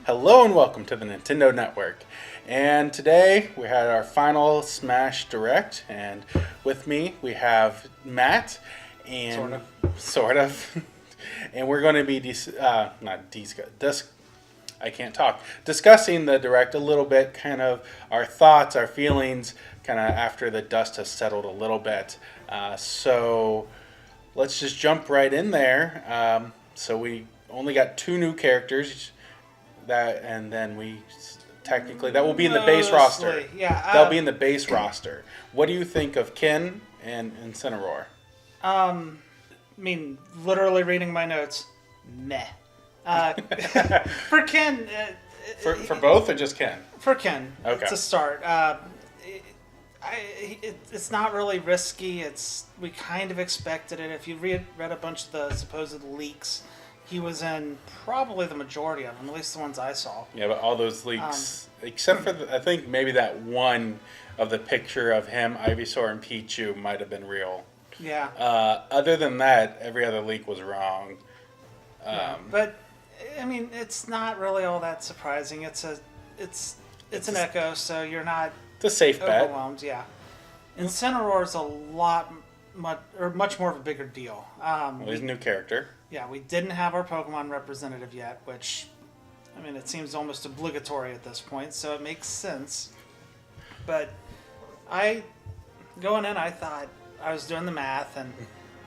Hello and welcome to the Nintendo Network. And today we had our final Smash Direct, and with me we have Matt and sort of, and we're going to be discussing the Direct a little bit, kind of our thoughts, our feelings, kind of after the dust has settled a little bit. So let's just jump right in there. So we only got two new characters. And then we technically that will be in the base roster. Yeah, that'll be in the base roster. What do you think of Ken and Incineroar? I mean, literally reading my notes, meh. For Ken, For both or just Ken? For Ken, Okay. To start. It's not really risky. We kind of expected it. If you read a bunch of the supposed leaks, he was in probably the majority of them, at least the ones I saw. Yeah, but all those leaks, except for I think maybe that one of the picture of him, Ivysaur, and Pichu might have been real. Yeah. Other than that, every other leak was wrong. But I mean, it's not really all that surprising. It's an Echo, so you're not It's a safe bet. overwhelmed. Yeah. Incineroar is much more of a bigger deal. Well, he's a new character. Yeah, we didn't have our Pokemon representative yet, which, I mean, it seems almost obligatory at this point, so it makes sense. But going in, I thought, I was doing the math, and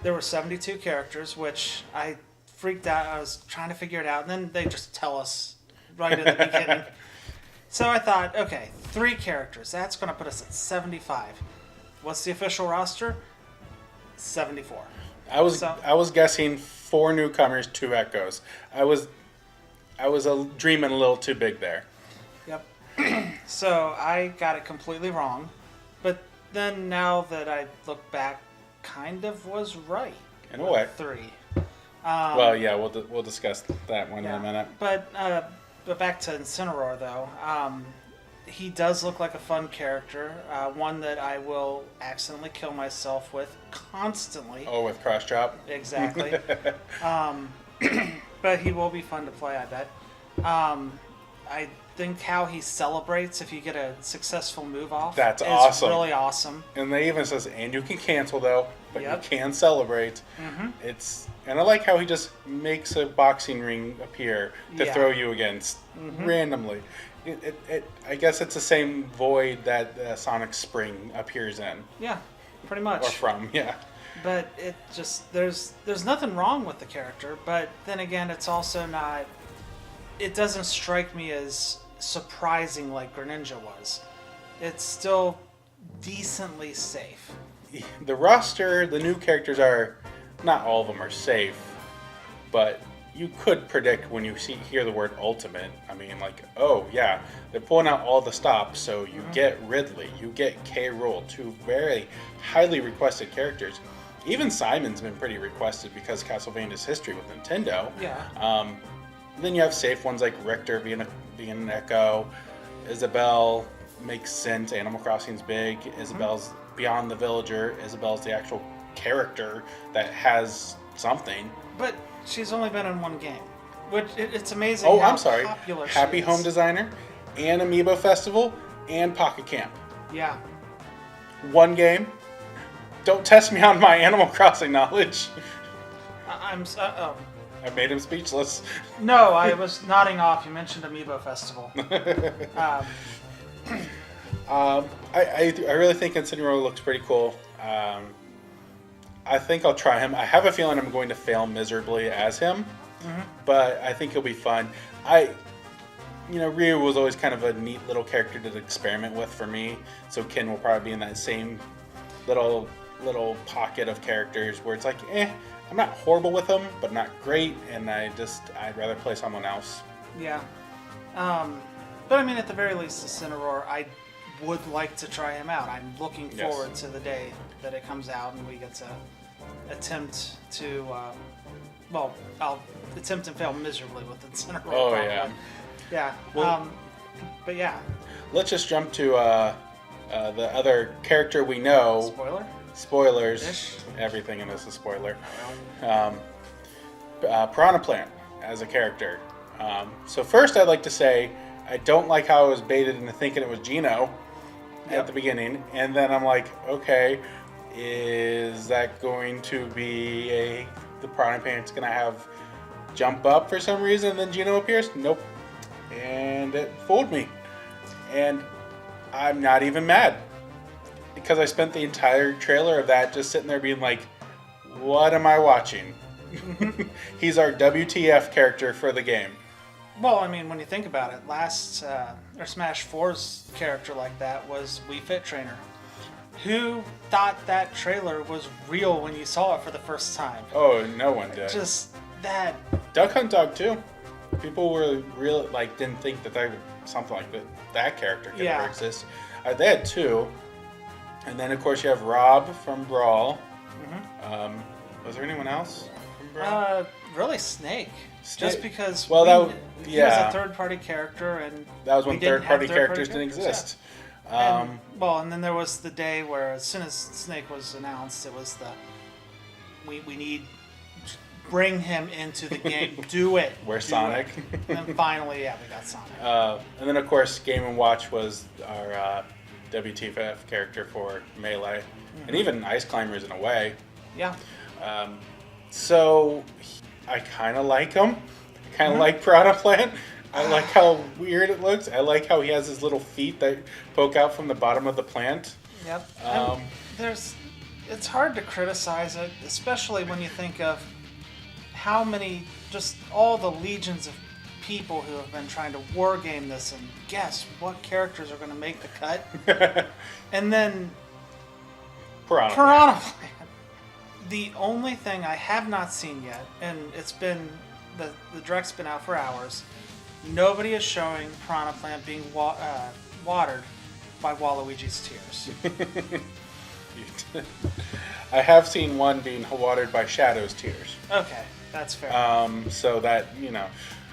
there were 72 characters, which I freaked out. I was trying to figure it out, and then they just tell us right at the beginning. So I thought, okay, 3 characters. That's going to put us at 75. What's the official roster? 74. I was guessing 4 newcomers, 2 Echoes. I was dreaming a little too big there. Yep. So I got it completely wrong, but then now that I look back, kind of was right. In a way. 3. Well, yeah, we'll discuss that one in a minute. But back to Incineroar though. He does look like a fun character, one that I will accidentally kill myself with constantly. Oh, with cross chop? Exactly. But he will be fun to play, I bet. I think how he celebrates if you get a successful move off That's is awesome. really awesome. And they even says, and you can cancel though, but Yep. you can celebrate. Mm-hmm. And I like how he just makes a boxing ring appear to Yeah. throw you against randomly. I guess it's the same void that Sonic Spring appears in. Yeah, pretty much. Or from, yeah. But it just there's nothing wrong with the character, but then again, it's also not. It doesn't strike me as surprising like Greninja was. It's still decently safe. The roster, the new characters are, not all of them are safe, but you could predict when you hear the word ultimate. I mean, like, oh yeah, they're pulling out all the stops, so you get Ridley, you get K. Rool, 2 very highly requested characters. Even Simon's been pretty requested because Castlevania's history with Nintendo. Yeah. Then you have safe ones like Richter being an Echo, Isabelle makes sense. Animal Crossing's big. Isabelle's beyond the villager. Isabelle's the actual character that has something. But she's only been in one game, which it's amazing. Oh, how I'm sorry. Popular she Happy is. Home Designer, and Amiibo Festival, and Pocket Camp. Yeah. One game. Don't test me on my Animal Crossing knowledge. I made him speechless. No, I was nodding off. You mentioned Amiibo Festival. I really think Incineroar looks pretty cool. I think I'll try him. I have a feeling I'm going to fail miserably as him, but I think he'll be fun. Ryu was always kind of a neat little character to experiment with for me, so Ken will probably be in that same little pocket of characters where it's like, I'm not horrible with them, but not great, and I'd rather play someone else. Yeah. But I mean, at the very least, Incineroar, I would like to try him out. I'm looking forward to the day that it comes out and we get to attempt to, I'll attempt and fail miserably with Incineroar. Oh, probably. yeah. Yeah. Well, but yeah. Let's just jump to the other character we know. Spoiler? Spoilers. Ish. Everything in this is spoiler. Piranha Plant as a character. So first, I'd like to say I don't like how I was baited into thinking it was Gino Yep. at the beginning, and then I'm like, okay, is that going to be the Piranha Plant's going to have jump up for some reason, and then Gino appears? Nope, and it fooled me, and I'm not even mad because I spent the entire trailer of that just sitting there being like, what am I watching? He's our WTF character for the game. Well, I mean, when you think about it, or Smash 4's character like that was Wii Fit Trainer. Who thought that trailer was real when you saw it for the first time? Oh, no one did. Just that. Duck Hunt Dog too. People were really didn't think that something like that character could ever exist. They had two, and then of course you have Rob from Brawl. Mm-hmm. Was there anyone else from Brawl? Really Snake. Just because he was a third-party character, and that was when third-party characters didn't exist. Yeah. And then there was the day where, as soon as Snake was announced, it was we need bring him into the game, do it. Where's Sonic? And then finally, we got Sonic. And then of course, Game & Watch was our WTF character for Melee, and even Ice Climbers in a way. Yeah. So I kind of like him. I kind of like Piranha Plant. I like how weird it looks. I like how he has his little feet that poke out from the bottom of the plant. Yep. It's hard to criticize it, especially when you think of how many, just all the legions of people who have been trying to war game this and guess what characters are going to make the cut. And then Piranha Plant. The only thing I have not seen yet, and it's been, the direct's been out for hours, nobody is showing Piranha Plant being watered by Waluigi's tears. I have seen one being watered by Shadow's tears. Okay, that's fair. So that,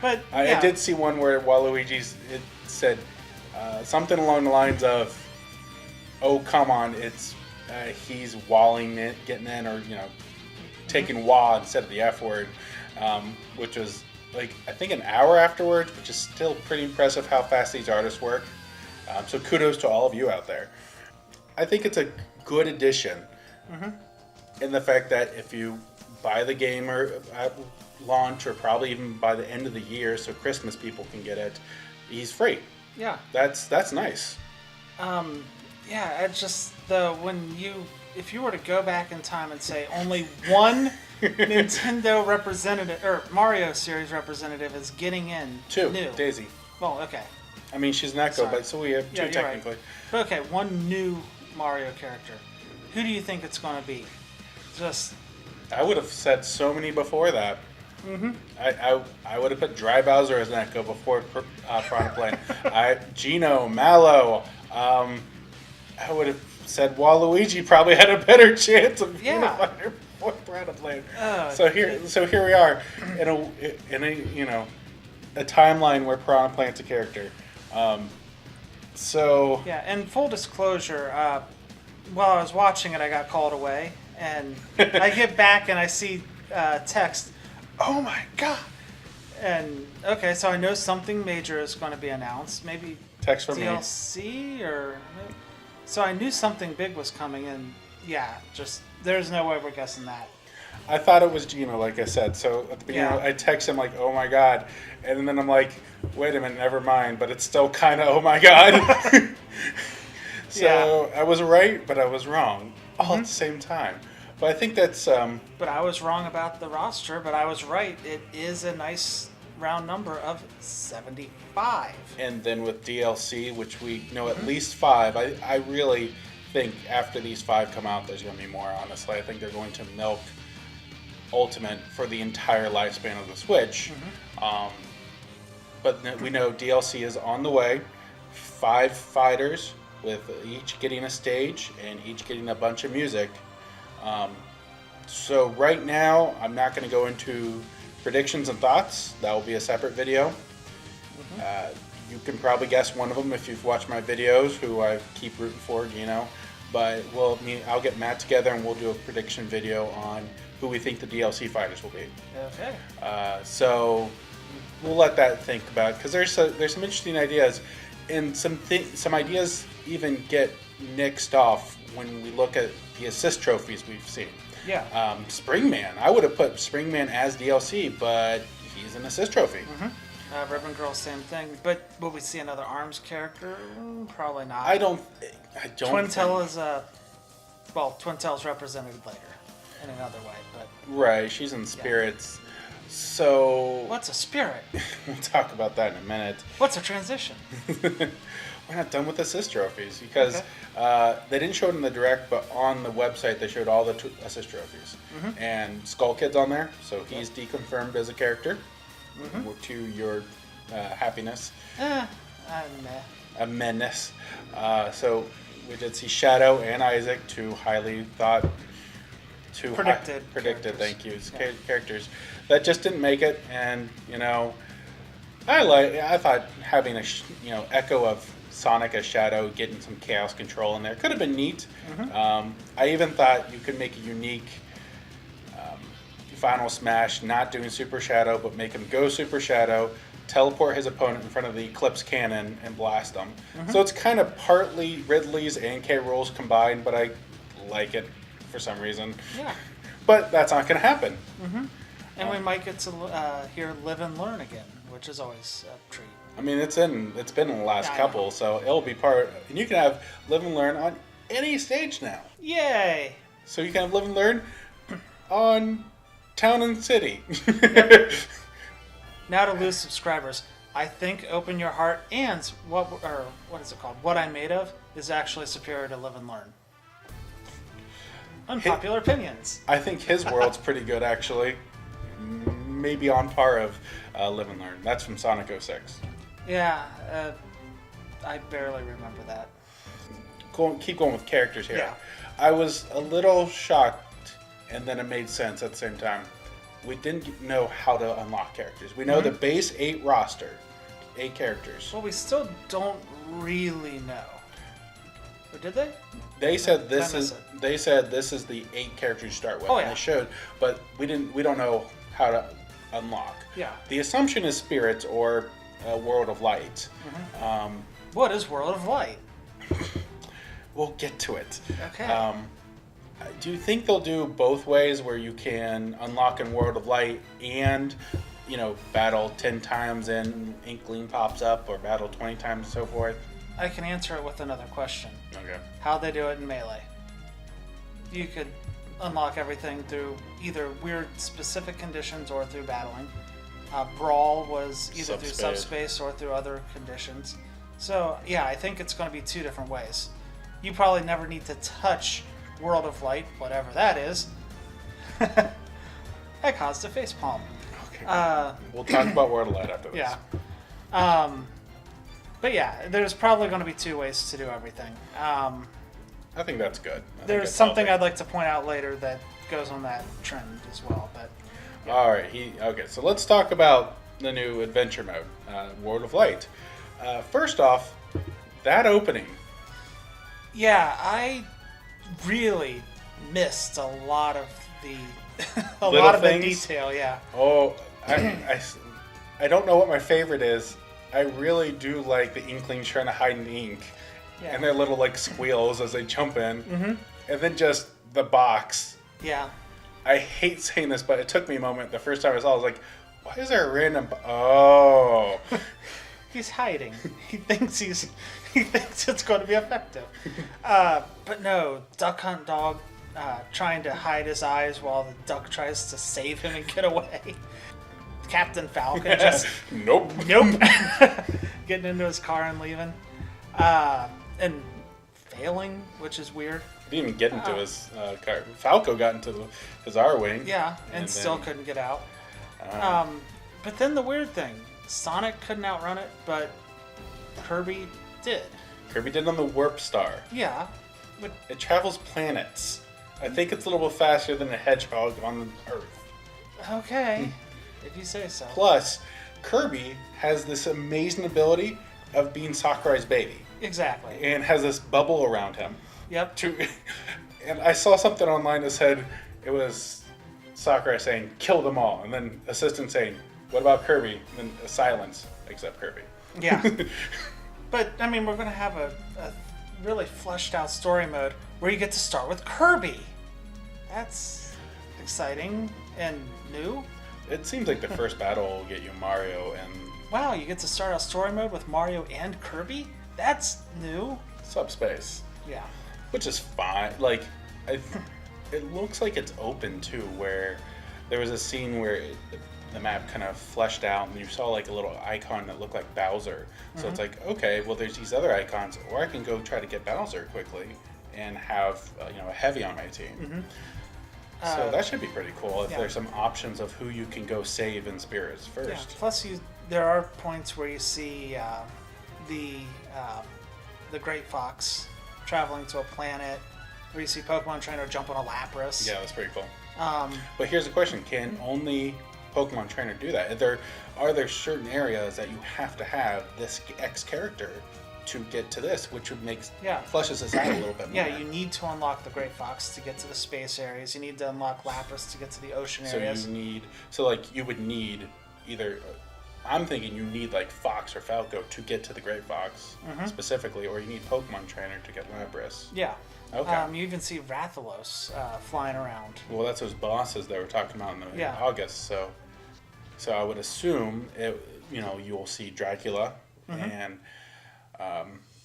But I did see one where Waluigi's, it said something along the lines of, oh, come on, it's he's walling it, getting in, or, taking wah instead of the F word, which was, I think an hour afterwards, which is still pretty impressive how fast these artists work. So kudos to all of you out there. I think it's a good addition in the fact that if you buy the game at launch, or probably even by the end of the year, so Christmas people can get it, he's free. Yeah. That's nice. It's just if you were to go back in time and say only one Nintendo representative or Mario series representative is getting in, two, new. Daisy. Well, okay. I mean, she's not good, but so we have two technically. Right. But okay, one new Mario character. Who do you think it's going to be? I would have said so many before that. Mm-hmm. I would have put Dry Bowser as Neko before Piranha Plant. Gino, Mallow. I would have said Waluigi probably had a better chance of being a fighter before Piranha Plant. So here we are in a timeline where Piranha Plant's a character. And full disclosure, while I was watching it, I got called away, and I get back and I see text. Oh my god! And okay, so I know something major is going to be announced. Maybe text from DLC or. So I knew something big was coming, and there's no way we're guessing that. I thought it was Gino, like I said. So at the beginning, I text him like, "Oh my god," and then I'm like, "Wait a minute, never mind." But it's still kind of, "Oh my god." So I was right, but I was wrong all at the same time. But I think that's. But I was wrong about the roster, but I was right. It is a nice round number of 75. And then with DLC, which we know at least 5, I really think after these 5 come out, there's going to be more, honestly. I think they're going to milk Ultimate for the entire lifespan of the Switch. But we know DLC is on the way. 5 fighters, with each getting a stage and each getting a bunch of music. So right now, I'm not going to go into predictions and thoughts. That will be a separate video. You can probably guess one of them if you've watched my videos, who I keep rooting for, But I'll get Matt together and we'll do a prediction video on who we think the DLC fighters will be. Okay. So we'll let that think about, because there's some interesting ideas, and some ideas even get nixed off when we look at the assist trophies we've seen. Yeah. Springman, I would have put Springman as DLC, but he's an assist trophy. Ribbon Girl, same thing. But will we see another ARMS character? Probably not. I don't. Twintel is Twintel's represented later in another way, but right. She's in spirits. So what's a spirit? We'll talk about that in a minute. What's a transition? We're not done with assist trophies because they didn't show it in the direct, but on the website they showed all the assist trophies. And Skull Kid's on there, so he's deconfirmed as a character to your happiness. Meh. A menace. So we did see Shadow and Isaac, two highly thought, predicted. Characters. Thank you. Characters that just didn't make it, and I thought having a echo of Sonic as Shadow, getting some chaos control in there could have been neat. I even thought you could make a unique Final Smash, not doing Super Shadow, but make him go Super Shadow, teleport his opponent in front of the Eclipse Cannon, and blast them. So it's kind of partly Ridley's and K. Rool's combined, but I like it for some reason. Yeah. But that's not going to happen. And we might get to hear Live and Learn again, which is always a treat. I mean, it's been in the last couple, so it'll be part. And you can have Live and Learn on any stage now. Yay! So you can have Live and Learn on Town and City. Now to lose subscribers, I think Open Your Heart and what is it called? What I'm Made Of is actually superior to Live and Learn. Unpopular opinions. I think his world's pretty good, actually. Maybe on par of Live and Learn. That's from Sonic 06. Yeah, I barely remember that. Keep going with characters here. Yeah. I was a little shocked, and then it made sense at the same time. We didn't know how to unlock characters. We know the base 8 roster, 8 characters. Well, we still don't really know. Or did they? They said this is the 8 characters you start with. Oh, yeah. And they showed, but we don't know how to unlock. Yeah. The assumption is spirits or World of Light. What is World of Light? We'll get to it. Okay. Do you think they'll do both ways, where you can unlock in World of Light and, battle 10 times and Inkling pops up, or battle 20 times and so forth? I can answer it with another question. Okay. How they do it in Melee. You could unlock everything through either weird specific conditions or through battling. Brawl was either through Subspace or through other conditions. So, yeah, I think it's going to be 2 different ways. You probably never need to touch World of Light, whatever that is. I caused a facepalm. Okay. We'll talk about World of Light after this. Yeah. But yeah, there's probably going to be 2 ways to do everything. I think that's good. There's something I'd like to point out later that goes on that trend as well. But yeah. All right. Okay. So let's talk about the new adventure mode, World of Light. First off, that opening. Yeah, I really missed a lot of the the detail. Yeah. Oh, I don't know what my favorite is. I really do like the Inklings trying to hide in the ink, and their little squeals as they jump in, and then just the box. Yeah. I hate saying this, but it took me a moment. The first time I saw it, I was like, why is there a random... Oh. He's hiding. He thinks it's going to be effective. But no, Duck Hunt Dog trying to hide his eyes while the duck tries to save him and get away. Captain Falcon just... Nope. Getting into his car and leaving. And failing, which is weird. He didn't even get into his car. Falco got into his R-Wing. Yeah, and still couldn't get out. But then the weird thing, Sonic couldn't outrun it, but Kirby did. Kirby did on the Warp Star. Yeah. But it travels planets. I think it's a little bit faster than a hedgehog on Earth. Okay, if you say so. Plus, Kirby has this amazing ability of being Sakurai's baby. Exactly. And has this bubble around him. Yep. And I saw something online that said it was Sakurai saying, kill them all. And then assistant saying, What about Kirby? And silence, except Kirby. Yeah. But, I mean, we're going to have a really fleshed out story mode where you get to start with Kirby. That's exciting and new. It seems like the first battle will get you Mario and... Wow, you get to start out story mode with Mario and Kirby? That's new. Subspace. Yeah. Which is fine. Like, it looks like it's open, too, where there was a scene where the map kind of fleshed out and you saw like a little icon that looked like Bowser. So it's like, okay, well, there's these other icons, or I can go try to get Bowser quickly and have a heavy on my team. So that should be pretty cool if there's some options of who you can go save in spirits first. Yeah. Plus, there are points where you see the Great Fox traveling to a planet where you see Pokemon Trainer jump on a Lapras. Yeah, that's pretty cool. But here's the question: can only Pokemon Trainer do that? Are there certain areas that you have to have this X character to get to this, which would fleshes this out a little bit more? Yeah, you need to unlock the Great Fox to get to the space areas. You need to unlock Lapras to get to the ocean areas. You would need either. I'm thinking you need like Fox or Falco to get to the Great Fox specifically, or you need Pokemon Trainer to get Lapras. Yeah. Okay. You even see Rathalos flying around. Well, that's those bosses that we're talking about in August. So I would assume you'll see Dracula and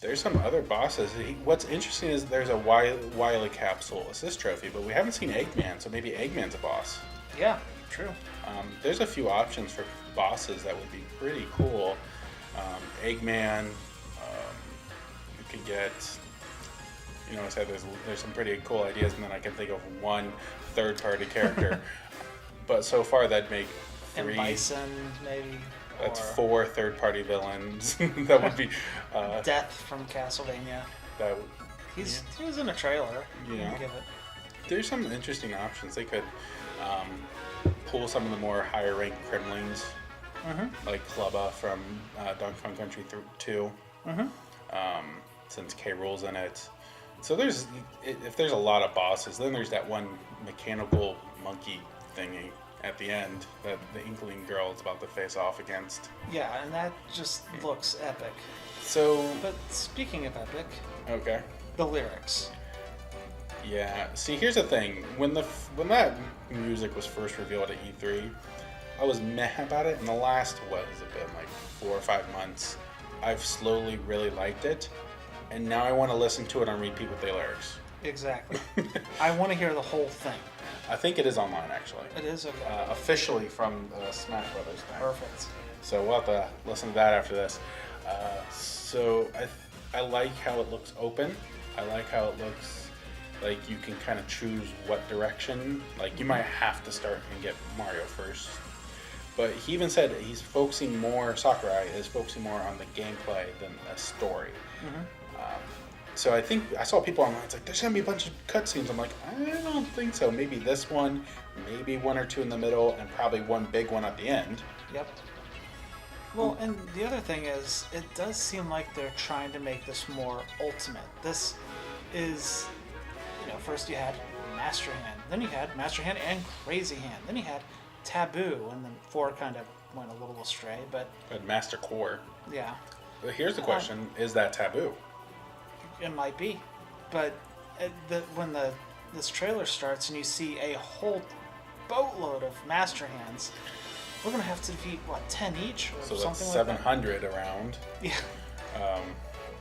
there's some other bosses. What's interesting is there's a Wily Capsule assist trophy, but we haven't seen Eggman, so maybe Eggman's a boss. Yeah, true. There's a few options for bosses that would be pretty cool. Eggman, you could get. I said there's some pretty cool ideas, and then I can think of one third-party character. But so far, that'd make 3. And Bison, maybe. That's 4 third-party villains. That would be Death from Castlevania. That would, he was in a trailer. Yeah. Give it. There's some interesting options. They could pull some of the more higher-ranked Kremlings, like Clubba from Donkey Kong Country 2, since K. Rool's in it. So if there's a lot of bosses, then there's that one mechanical monkey thingy at the end that the Inkling girl is about to face off against. Yeah, and that just looks epic. But speaking of epic, okay, the lyrics. Yeah. See, here's the thing: when that music was first revealed at E3, I was meh about it. In the last what has it been, like 4 or 5 months, I've slowly really liked it. And now I want to listen to it and repeat with the lyrics. Exactly. I want to hear the whole thing. I think it is online, actually. It is? Okay. Officially from the Smash Brothers thing. Perfect. So we'll have to listen to that after this. So I like how it looks open. I like how it looks like you can kind of choose what direction. Like you might have to start and get Mario first. But he even said Sakurai is focusing more on the gameplay than a story. So I think I saw people online. It's like there's gonna be a bunch of cutscenes. I'm like, I don't think so. Maybe this one, maybe 1 or 2 in the middle, and probably one big one at the end. Yep. Well, and the other thing is, it does seem like they're trying to make this more ultimate. This is, first you had Master Hand, then you had Master Hand and Crazy Hand, then you had Taboo, and then 4 kind of went a little astray, but Master Core. Yeah. But here's the question: is that Taboo? It might be, but when this trailer starts and you see a whole boatload of Master Hands, we're gonna have to defeat 10 each or so something that's like that. 700 around. Yeah.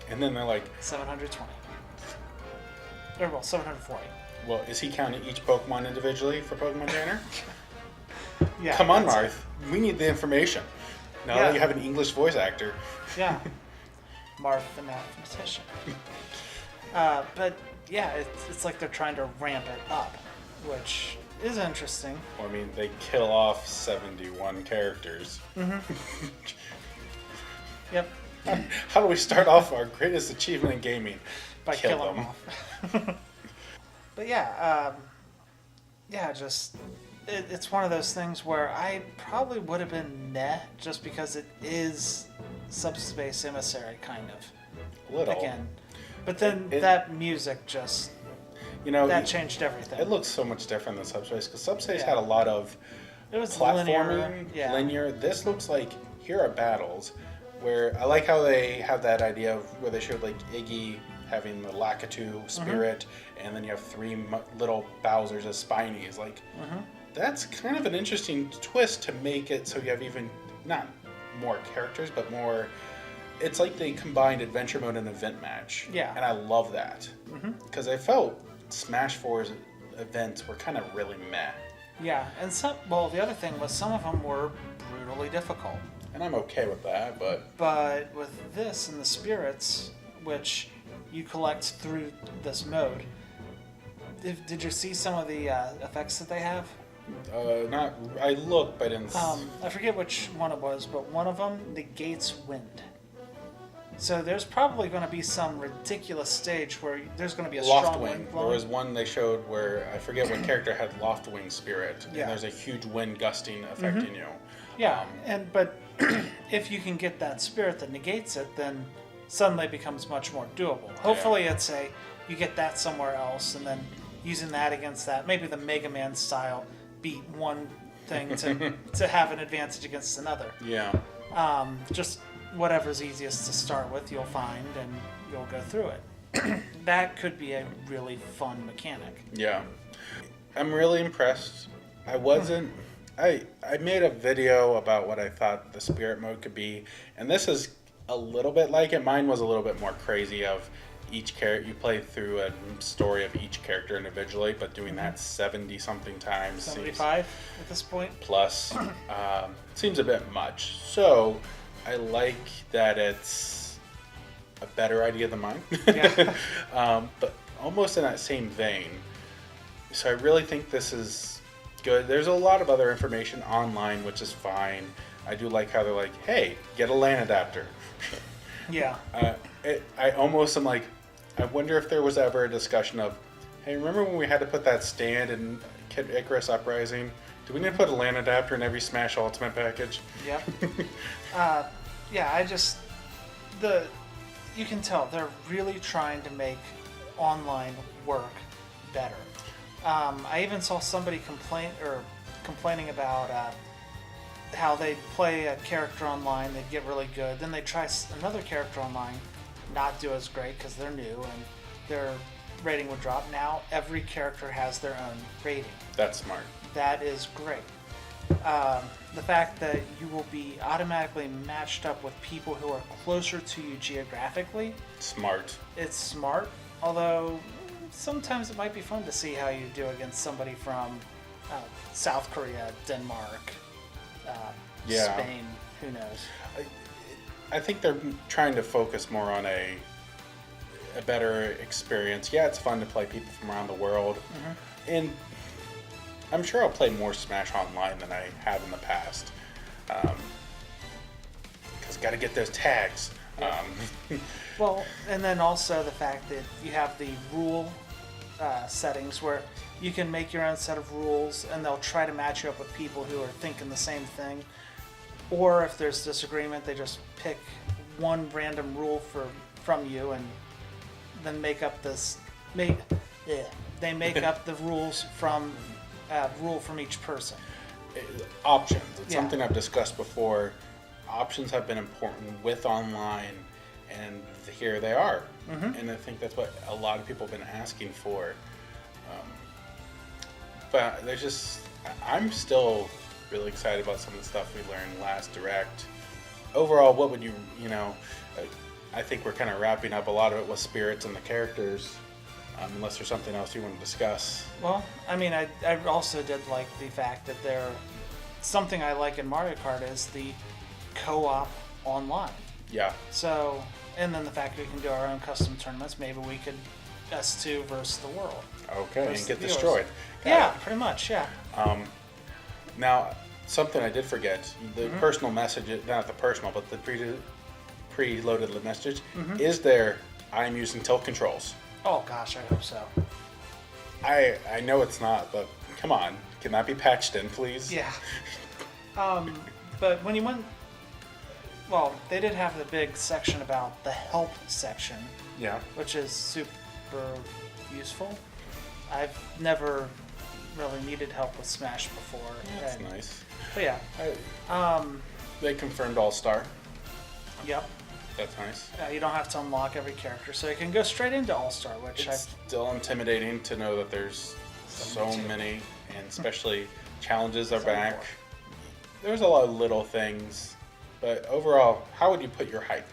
And then they're like 720. Or 740. Well, is he counting each Pokemon individually for Pokemon Trainer? Yeah. Come on, Marth. We need the information. Now that you have an English voice actor. Yeah. Marth the mathematician. But yeah, it's like they're trying to ramp it up, which is interesting. Well, I mean, they kill off 71 characters. Yep. How do we start off our greatest achievement in gaming? By Kill killing them off. But yeah, it's one of those things where I probably would have been just because it is Subspace Emissary, kind of. Little. Again. But then that music just, that changed everything. It looks so much different than Subspace, because Subspace had a lot of It was platforming, linear. linear. This looks like here are battles, where I like how they have that idea of where they showed like Iggy having the Lakitu spirit, and then you have three little Bowsers as Spinies. Like, that's kind of an interesting twist to make it so you have even not more characters, but more. It's like they combined adventure mode and event match. Yeah. And I love that because I felt Smash 4's events were kind of really meh. Yeah, and the other thing was some of them were brutally difficult. And I'm okay with that, but with this and the spirits, which you collect through this mode, did you see some of the effects that they have? not. I looked, but I didn't. I forget which one it was, but one of them negates wind. So there's probably going to be some ridiculous stage where there's going to be a strong wind Loftwing. blowing. There was one they showed where I forget what character had Loftwing spirit, Yeah. and there's a huge wind gusting affecting you. Yeah, but if you can get that spirit that negates it, then suddenly it becomes much more doable. Hopefully, it's you get that somewhere else, and then using that against that, maybe the Mega Man style, beat one thing to have an advantage against another. Yeah. Just whatever's easiest to start with, you'll find, and you'll go through it. That could be a really fun mechanic. Yeah. I'm really impressed. I wasn't. I made a video about what I thought the spirit mode could be, and this is a little bit like it. Mine was a little bit more crazy of each character. You play through a story of each character individually, but doing that 70-something times. 75 at this point? Plus seems a bit much. So I like that it's a better idea than mine. Yeah. But almost in that same vein. So I really think this is good. There's a lot of other information online, which is fine. I do like how they're like, hey, get a LAN adapter. Yeah. I almost am like, I wonder if there was ever a discussion of, hey, remember when we had to put that stand in Kid Icarus Uprising? Do we need to put a LAN adapter in every Smash Ultimate package? Yep. You can tell they're really trying to make online work better. I even saw somebody complaining about how they'd play a character online, they'd get really good, then they'd try another character online, not do as great because they're new and their rating would drop. Now every character has their own rating. That's smart. That is great. The fact that you will be automatically matched up with people who are closer to you geographically. Smart. It's smart, although sometimes it might be fun to see how you do against somebody from South Korea, Denmark, Spain, who knows. I think they're trying to focus more on a better experience. Yeah, it's fun to play people from around the world. And I'm sure I'll play more Smash Online than I have in the past. Because got to get those tags. Yeah. Well, and then also the fact that you have the rule settings where you can make your own set of rules and they'll try to match you up with people who are thinking the same thing. Or if there's disagreement, they just pick one random rule from you and then make up they make up the rules from rule from each person. Options. It's something I've discussed before. Options have been important with online, and here they are. And I think that's what a lot of people have been asking for. But I'm still really excited about some of the stuff we learned last Direct. Overall, what would I think we're kind of wrapping up. A lot of it was spirits and the characters. Unless there's something else you want to discuss. Well, I mean, I also did like the fact that something I like in Mario Kart is the co-op online. Yeah. So, and then the fact we can do our own custom tournaments. Maybe we could S2 versus the world. Okay, and get viewers. destroyed. Yeah, pretty much, yeah. Now, something I did forget, the personal message, not the personal, but the preloaded message, is there, I'm using tilt controls. Oh gosh, I hope so. I know it's not, but come on. Can that be patched in, please? Yeah. But when you went... Well, they did have the big section about the help section. Yeah. Which is super useful. I've never really needed help with Smash before. That's nice. But yeah. They confirmed All-Star. Yep. That's nice. You don't have to unlock every character, so you can go straight into All-Star, which It's still intimidating to know that there's so many, and especially challenges are back. There's a lot of little things, but overall, how would you put your hype?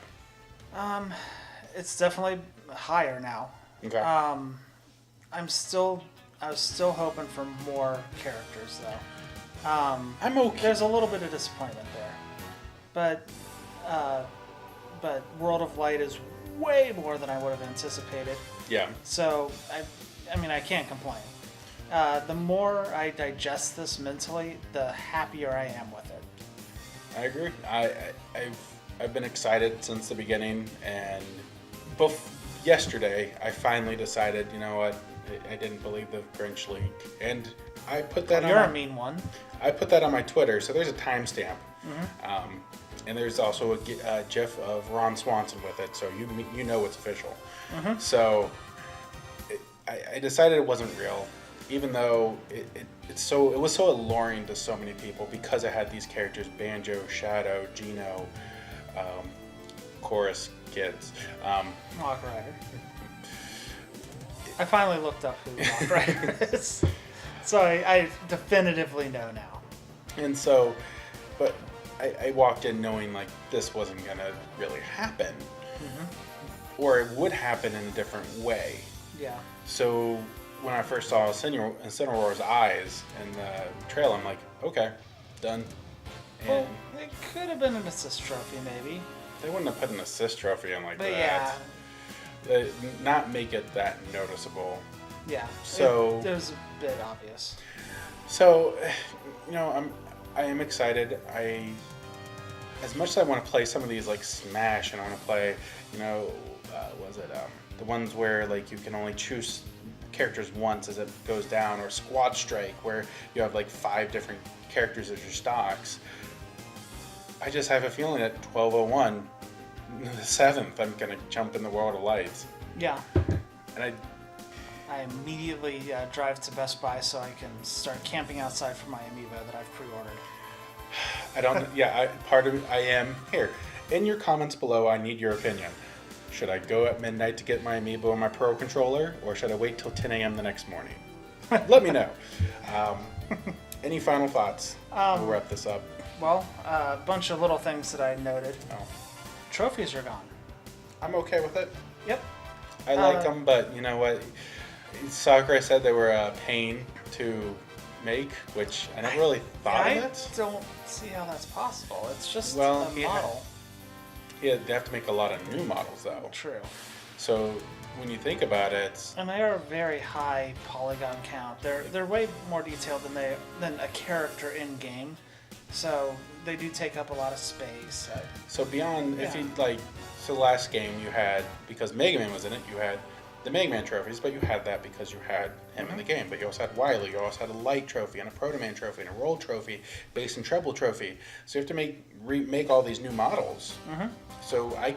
It's definitely higher now. Okay. I was still hoping for more characters though. I'm okay. There's a little bit of disappointment there, but World of Light is way more than I would have anticipated. Yeah. So I mean I can't complain. The more I digest this mentally, the happier I am with it. I agree. I've been excited since the beginning, and yesterday I finally decided, you know what, I didn't believe the Grinch leak, and I put that You're a mean one. I put that on my Twitter, so there's a timestamp. Mm-hmm. And there's also a GIF of Ron Swanson with it, so you know it's official. Mm-hmm. So I decided it wasn't real, even though it was so alluring to so many people because it had these characters: Banjo, Shadow, Gino, Chorus Kids. Mock Rider. I finally looked up who Mock Rider is, so I definitively know now. And so, but I walked in knowing like this wasn't gonna really happen, or it would happen in a different way. Yeah. So when I first saw Incineroar's eyes in the trail, I'm like, okay, done. And Well, it could have been an assist trophy, maybe. they wouldn't have put an assist trophy in like But that. Not make it that noticeable. yeah. So- it was a bit obvious. So, you know, I am excited. As much as I want to play some of these like Smash, and I want to play, you know, the ones where like you can only choose characters once as it goes down, or Squad Strike where you have like 5 different characters as your stocks. I just have a feeling at 12:01, the 7th, I'm gonna jump in the World of Lights, Yeah. and I immediately drive to Best Buy so I can start camping outside for my amiibo that I've pre-ordered. I don't. Yeah, part of it. I am here. In your comments below, I need your opinion. Should I go at midnight to get my amiibo and my Pro controller, or should I wait till 10 a.m. the next morning? Let me know. Any final thoughts? We'll wrap this up. Well, a bunch of little things that I noted. Oh, Trophies are gone. I'm okay with it. Yep. I like them, but you know what? Sakurai said they were a pain to make, which I never really thought of I it. don't see how that's possible. It's just Well, a yeah. model. Yeah, they have to make a lot of new models though. True. So when you think about it, And they are a very high polygon count. They're way more detailed than a character in game. So they do take up a lot of space. so beyond if Yeah. you like, so last game you had, because Mega Man was in it, you had the Mega Man trophies, but you had that because you had him in the game. But you also had Wily, you also had a Light trophy and a Proto Man trophy and a Roll trophy, Bass and Treble trophy. So you have to remake all these new models. So I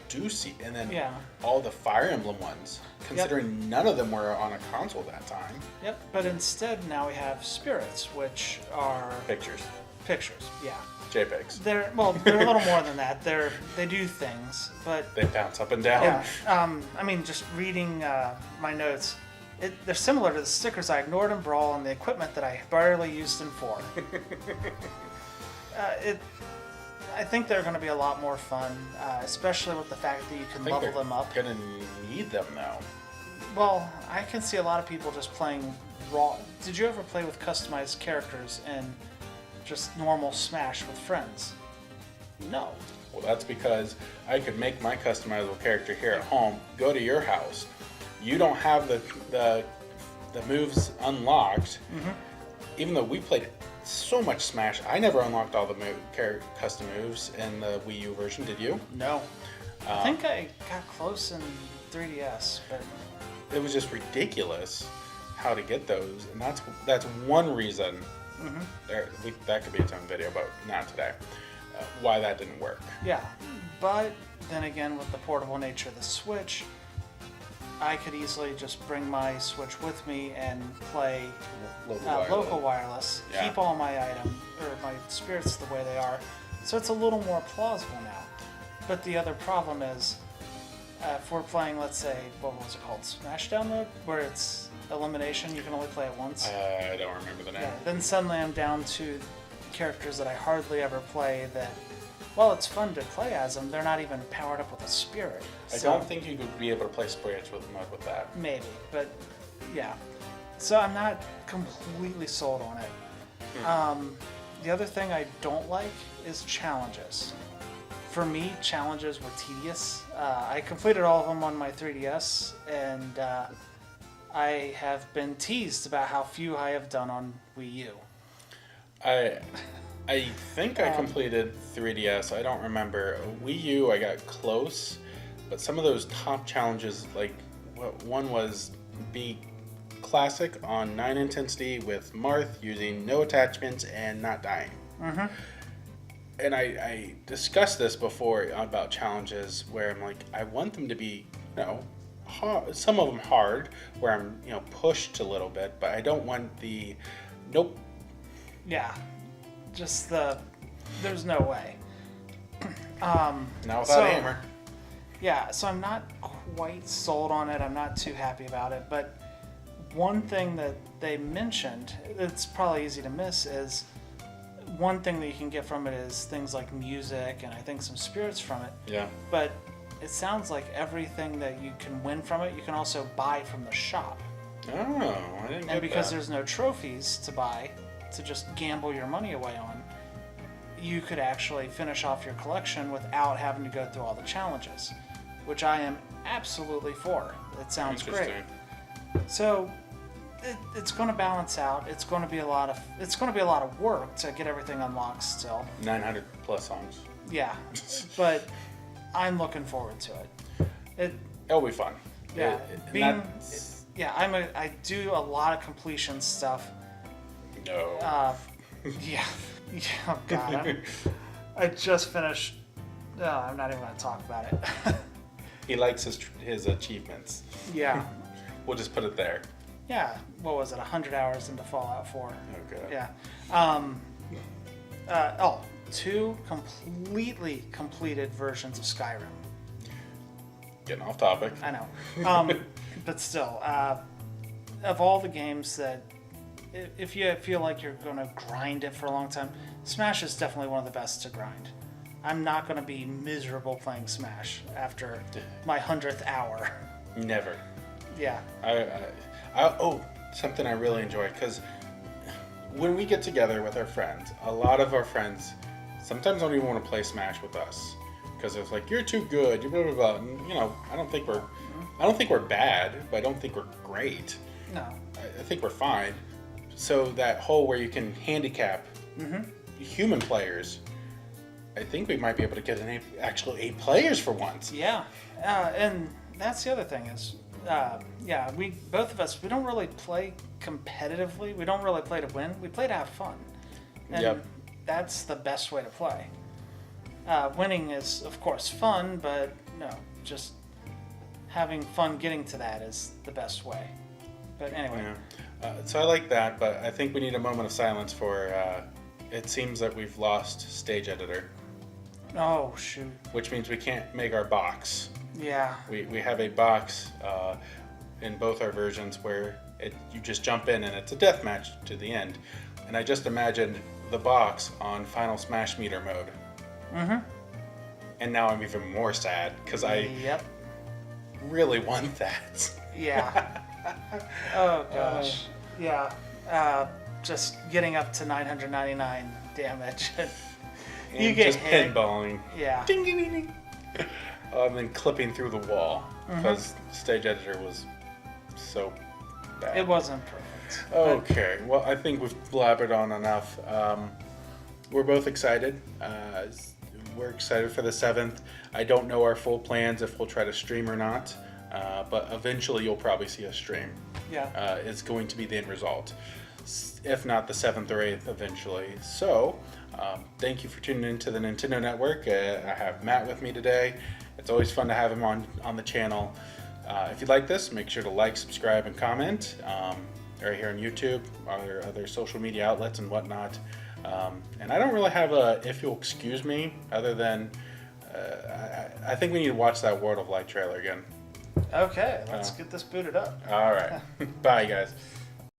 do see, and then Yeah. all the Fire Emblem ones, considering none of them were on a console that time. Yep. But instead now we have spirits, which are Pictures, pictures. Yeah. JPEGs. They're a little more than that. They do things, but They bounce up and down. yeah. I mean, just reading my notes, they're similar to the stickers I ignored in Brawl and the equipment that I barely used in 4. I think they're going to be a lot more fun, especially with the fact that you can I think level they're them up. gonna need them now. Well, I can see a lot of people just playing raw. Did you ever play with customized characters in just normal Smash with friends? No. Well, that's because I could make my customizable character here at home, go to your house. You don't have the moves unlocked. Even though we played so much Smash, I never unlocked all the custom moves in the Wii U version. Did you? No. I think I got close in 3DS, but It was just ridiculous how to get those, and that's one reason. That could be its own video, but not today. Why that didn't work. yeah. But then again, with the portable nature of the Switch, I could easily just bring my Switch with me and play Local local wireless, Yeah. keep all my my spirits the way they are. So it's a little more plausible now. But the other problem is, if we're playing, let's say, what was it called, Smashdown mode, where it's elimination, you can only play it once. I don't remember the name. Yeah, then suddenly I'm down to characters that I hardly ever play that, while it's fun to play as them, they're not even powered up with a spirit. I don't think you would be able to play spirits with mode with that. Maybe, but yeah. So I'm not completely sold on it. The other thing I don't like is challenges. For me, challenges were tedious. I completed all of them on my 3DS, and I have been teased about how few I have done on Wii U. I think I completed 3DS. I don't remember. Wii U, I got close, but some of those top challenges, like one was be classic on 9 intensity with Marth using no attachments and not dying. Mm-hmm. And I discussed this before about challenges where I'm like, I want them to be, hard, some of them hard, where I'm, pushed a little bit, but I don't want the, nope. Yeah. Just there's no way. Not without hammer. Yeah, so I'm not quite sold on it. I'm not too happy about it. But one thing that they mentioned, it's probably easy to miss, is one thing that you can get from it is things like music and I think some spirits from it. Yeah. But it sounds like everything that you can win from it, you can also buy from the shop. Oh, I didn't get And because that. there's no trophies to buy, to just gamble your money away on, you could actually finish off your collection without having to go through all the challenges, which I am absolutely for. It sounds great. So it's going to balance out. It's going to be a lot of work to get everything unlocked still. 900 plus songs. Yeah, but I'm looking forward to it. It'll be fun. Yeah, Yeah, I do a lot of completion stuff. no. Yeah, oh God, I just finished. No, I'm not even going to talk about it. He likes his achievements. Yeah, We'll just put it there. yeah. What was it? 100 hours into Fallout 4. Okay. Yeah. Two completely completed versions of Skyrim. Getting off topic. I know. But still, of all the games that, if you feel like you're going to grind it for a long time, Smash is definitely one of the best to grind. I'm not going to be miserable playing Smash after my 100th hour. Never. Yeah. Something I really enjoy, because when we get together with our friends, a lot of our friends sometimes don't even want to play Smash with us because it's like, you're too good, you're blah blah blah. And, I don't think we're bad, but I don't think we're great. No. I think we're fine. So that whole where you can handicap human players, I think we might be able to get actual 8 players for once. Yeah. And that's the other thing is, we both of us, we don't really play competitively. We don't really play to win. We play to have fun. And that's the best way to play. Winning is, of course, fun, but no, just having fun getting to that is the best way. But anyway. Yeah. So I like that, but I think we need a moment of silence for, it seems that we've lost Stage Editor. Oh, shoot. Which means we can't make our box. Yeah. We have a box in both our versions where you just jump in and it's a death match to the end. And I just imagined the box on Final Smash Meter mode. Mm-hmm. And now I'm even more sad because I really want that. Yeah. Oh gosh. Yeah. Just getting up to 999 damage. You get just hit. pinballing. Yeah. Ding ding ding ding. And then clipping through the wall because Stage Editor was so bad. It wasn't perfect. Okay, well, I think we've blabbered on enough. We're both excited. We're excited for the 7th. I don't know our full plans if we'll try to stream or not, but eventually you'll probably see us stream. Yeah. It's going to be the end result, if not the 7th or 8th eventually. So, thank you for tuning into the Nintendo Network. I have Matt with me today. It's always fun to have him on the channel. If you like this, make sure to like, subscribe, and comment. Right here on YouTube, our other social media outlets and whatnot. And I don't really have a, if you'll excuse me, other than I think we need to watch that World of Light trailer again. Okay, let's get this booted up. All right. Bye, guys.